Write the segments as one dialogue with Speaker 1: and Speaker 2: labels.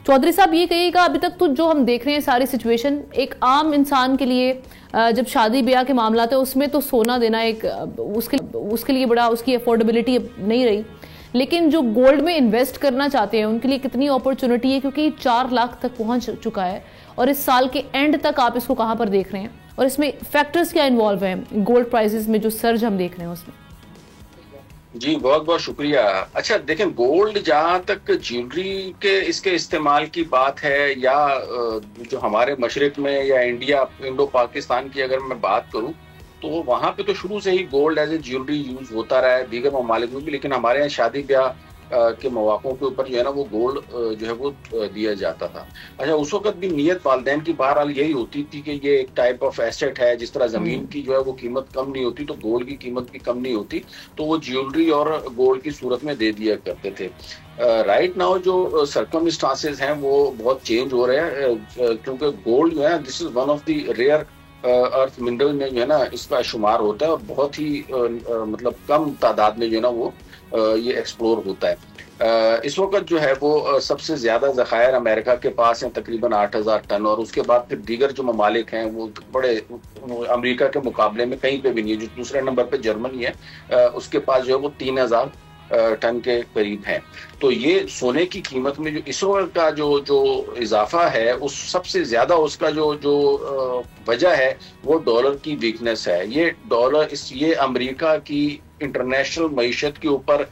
Speaker 1: چودھری صاحب یہ کہیے گا, ابھی تک تو جو ہم دیکھ رہے ہیں ساری سچویشن, ایک عام انسان کے لیے جب شادی بیاہ کے معاملات ہیں اس میں تو سونا دینا ایک اس کے لیے بڑا اس کی افورڈیبلٹی نہیں رہی, لیکن جو گولڈ میں انویسٹ کرنا چاہتے ہیں ان کے لیے کتنی اپرچونٹی ہے, کیونکہ 4 لاکھ تک پہنچ چکا ہے, اور اس سال کے اینڈ تک آپ اس کو کہاں پر دیکھ رہے ہیں, اور اس میں فیکٹرز کیا انوالو ہیں گولڈ پرائسز میں جو سرج ہم دیکھ رہے ہیں اس میں؟
Speaker 2: جی بہت بہت شکریہ. اچھا دیکھیں, گولڈ جہاں تک جیولری کے اس کے استعمال کی بات ہے, یا جو ہمارے مشرق میں یا انڈو پاکستان کی اگر میں بات کروں تو وہاں پہ تو شروع سے ہی gold as a jewellery use ہوتا رہا ہے, دیگر ممالک میں بھی, لیکن ہمارے یہاں شادی بیاہ کے مواقعوں کے اوپر جو ہے نا وہ گولڈ جو ہے وہ دیا جاتا تھا. اچھا اس وقت بھی نیت والدین کی بہرحال یہی ہوتی تھی کہ یہ ایک ٹائپ آف ایسٹ ہے, جس طرح زمین کی جو ہے وہ قیمت کم نہیں ہوتی تو گولڈ کی قیمت بھی کم نہیں ہوتی, تو وہ جیولری اور گولڈ کی صورت میں دے دیا کرتے تھے. رائٹ ناؤ جو سرکمسٹانسز ہیں وہ بہت چینج ہو رہے ہیں, کیونکہ گولڈ جو ہے this is one of the rare earth mineral میں جو ہے نا اس کا شمار ہوتا ہے, اور بہت ہی مطلب کم تعداد میں جو ہے نا وہ یہ ایکسپلور ہوتا ہے. اس وقت جو ہے وہ سب سے زیادہ ذخائر امریکہ کے پاس ہیں, تقریباً 8,000 ٹن, اور اس کے بعد پھر دیگر جو ممالک ہیں وہ بڑے امریکہ کے مقابلے میں کہیں پہ بھی نہیں ہے. جو دوسرے نمبر پہ جرمنی ہے, اس کے پاس جو ہے وہ 3,000 ٹن کے قریب ہیں. تو یہ سونے کی قیمت میں جو اس وقت کا جو اضافہ ہے, اس سب سے زیادہ اس کا جو وجہ ہے وہ ڈالر کی ویکنس ہے. یہ ڈالر یہ امریکہ کی انٹرنیشنل معیشت کے اوپر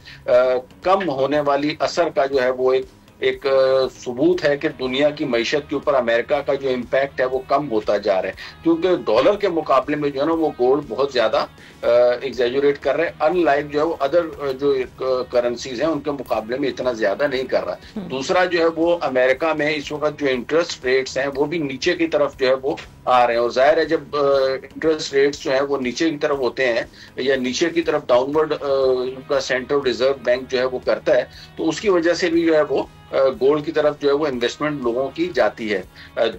Speaker 2: کم ہونے والی اثر کا جو ہے وہ ایک ثبوت ہے کہ دنیا کی معیشت کے اوپر امریکہ کا جو امپیکٹ ہے وہ کم ہوتا جا رہا ہے, کیونکہ ڈالر کے مقابلے میں جو ہے نا وہ گولڈ بہت زیادہ ایگزیجوریٹ کر رہے ہیں, ان لائک جو ہے وہ ادر جو کرنسیز ہیں ان کے مقابلے میں اتنا زیادہ نہیں کر رہا. دوسرا جو ہے وہ امریکہ میں اس وقت جو انٹرسٹ ریٹس ہیں وہ بھی نیچے کی طرف جو ہے وہ آ رہے ہیں, اور ظاہر ہے جب انٹرسٹ ریٹس جو ہے وہ نیچے کی طرف ہوتے ہیں یا نیچے کی طرف ڈاؤن ورڈ کا سینٹرل ریزرو بینک جو ہے وہ کرتا ہے, تو اس کی وجہ سے بھی جو ہے وہ گولڈ کی طرف جو ہے وہ انویسٹمنٹ لوگوں کی جاتی ہے.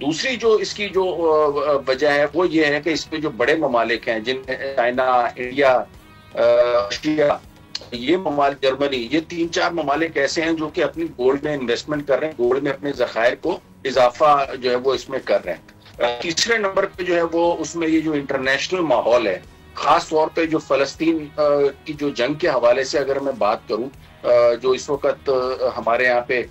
Speaker 2: دوسری جو اس کی جو وجہ ہے وہ یہ ہے کہ اس میں جو بڑے ممالک ہیں جن میں چائنا, انڈیا, رشیا, یہ ممالک, جرمنی, یہ 3-4 ممالک ایسے ہیں جو کہ اپنی گولڈ میں انویسٹمنٹ کر رہے ہیں, گولڈ میں اپنے ذخائر کو اضافہ جو ہے وہ اس میں کر رہے ہیں. تیسرے نمبر پہ جو ہے وہ اس میں یہ جو انٹرنیشنل ماحول ہے, خاص طور پہ جو فلسطین کی جو جنگ کے حوالے سے اگر میں بات کروں, جو اس وقت ہمارے یہاں پہ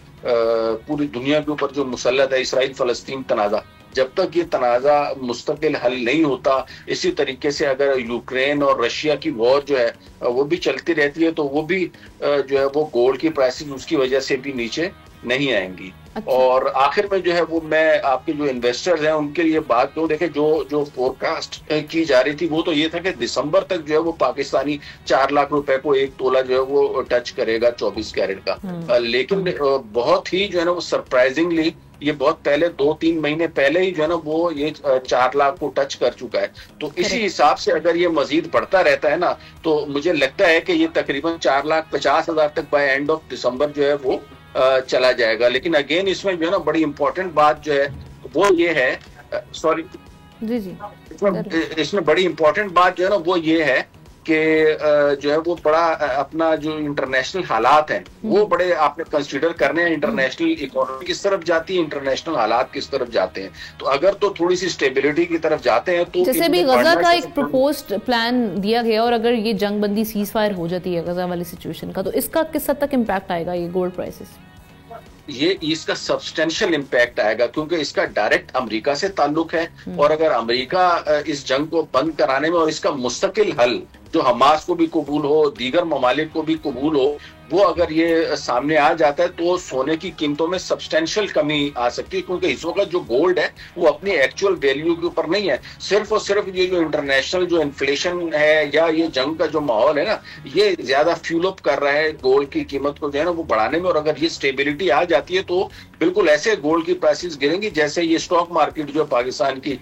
Speaker 2: پوری دنیا کے اوپر جو مسلط ہے اسرائیل فلسطین تنازع, جب تک یہ تنازع مستقل حل نہیں ہوتا, اسی طریقے سے اگر یوکرین اور رشیا کی وار جو ہے وہ بھی چلتی رہتی ہے, تو وہ بھی جو ہے وہ گولڈ کی پرائسز اس کی وجہ سے بھی نیچے نہیں آئیں گی. اور آخر میں جو ہے وہ میں آپ کے جو انویسٹرز ہیں ان کے لیے بات کروں, دیکھیں جو فور کاسٹ کی جا رہی تھی وہ تو یہ تھا کہ دسمبر تک جو ہے وہ پاکستانی 4 لاکھ روپے کو 1 تولہ جو ہے وہ ٹچ کرے گا 24 کیرٹ کا, لیکن بہت ہی جو ہے نا وہ سرپرائزنگلی یہ بہت پہلے 2-3 مہینے پہلے ہی جو ہے نا وہ یہ 4 لاکھ کو ٹچ کر چکا ہے. تو اسی حساب سے اگر یہ مزید بڑھتا رہتا ہے نا تو مجھے لگتا ہے کہ یہ تقریباً 4,50,000 تک بائی اینڈ آف دسمبر جو ہے وہ چلا جائے گا. لیکن اگین اس میں جو ہے نا بڑی امپورٹنٹ بات جو ہے وہ یہ ہے, سوری
Speaker 1: جی
Speaker 2: اس میں بڑی امپورٹنٹ بات جو ہے نا وہ یہ ہے کہ جو ہے وہ بڑا اپنا جو انٹرنیشنل حالات ہیں وہ بڑے آپ نے کنسیڈر کرنے ہیں. انٹرنیشنل اکانومی کس طرف جاتی ہے, انٹرنیشنل حالات کس طرف جاتے ہیں, تو اگر تو تھوڑی سی اسٹیبلٹی کی طرف جاتے ہیں تو
Speaker 1: جیسے بھی غزہ کا ایک پروپوزڈ پلان دیا گیا, اور اگر یہ جنگ بندی سیز فائر ہو جاتی ہے غزہ والی سچویشن کا, تو اس کا کس حد تک امپیکٹ آئے گا یہ گولڈ پرائسز؟
Speaker 2: یہ اس کا سبسٹینشل امپیکٹ آئے گا, کیونکہ اس کا ڈائریکٹ امریکہ سے تعلق ہے, اور اگر امریکہ اس جنگ کو بند کرانے میں اور اس کا مستقل حل جو حماس کو بھی قبول ہو, دیگر ممالک کو بھی قبول ہو, وہ اگر یہ سامنے آ جاتا ہے تو سونے کی قیمتوں میں سبسٹینشل کمی آ سکتی ہے, کیونکہ اس وقت جو گولڈ ہے وہ اپنی ایکچوئل ویلیو کے اوپر نہیں ہے, صرف اور صرف یہ جو انٹرنیشنل جو انفلیشن ہے یا یہ جنگ کا جو ماحول ہے نا یہ زیادہ فیول اپ کر رہا ہے گولڈ کی قیمت کو جو ہے نا وہ بڑھانے میں. اور اگر یہ اسٹیبلٹی آ جاتی ہے تو بالکل ایسے گولڈ کی پرائسز گریں گی جیسے یہ اسٹاک مارکیٹ جو پاکستان کی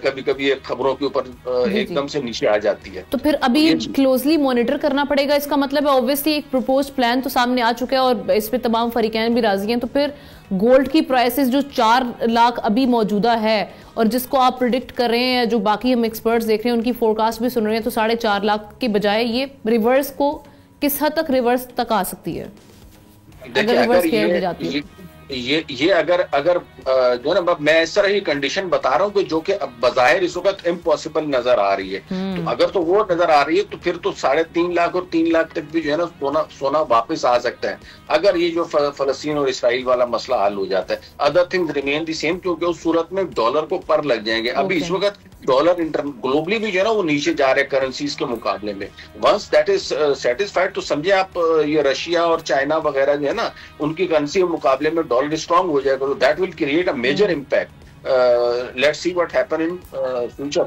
Speaker 2: کبھی کبھی خبروں کے اوپر ایک دم سے نیچے آ جاتی ہے.
Speaker 1: تو پھر ابھی کلوزلی مانیٹر کرنا پڑے گا, اس کا مطلب ہے اوبویسلی ایک پروپوزڈ پلان تو سامنے آ چکا ہے اور اس پہ تمام فریقین بھی راضی ہیں, تو پھر گولڈ کی پرائسز جو 4 لاکھ ابھی موجودہ ہے اور جس کو آپ پریڈکٹ کر رہے ہیں, جو باقی ہم ایکسپرٹس دیکھ رہے ہیں ان کی فورکاسٹ بھی سن رہے ہیں, تو 4.5 لاکھ کے بجائے یہ ریورس کو کس حد تک ریورس تک آ سکتی ہے اگر ریورس کیئر دی جاتی ہے؟
Speaker 2: یہ اگر جو ہے نا میں اس طرح ہی کنڈیشن بتا رہا ہوں کہ جو کہ اب بظاہر اس وقت امپاسبل نظر آ رہی ہے، تو اگر تو وہ نظر آ رہی ہے تو پھر تو 3.5 لاکھ اور 3 لاکھ تک بھی جو ہے نا سونا واپس آ سکتا ہے اگر یہ جو فلسطین اور اسرائیل والا مسئلہ حل ہو جاتا ہے. Other things remain the same, کیونکہ اس صورت میں ڈالر کو پر لگ جائیں گے. ابھی اس وقت ڈالر گلوبلی بھی جو ہے نا وہ نیچے جا رہے کرنسیز کے مقابلے میں. ونس دیٹ از سیٹسفائڈ تو سمجھے آپ یہ رشیا اور چائنا وغیرہ جو ہے نا ان کی کرنسی کے مقابلے میں ڈالر اسٹرانگ ہو جائے گا، تو that will create a major impact. Let's see what happen in future.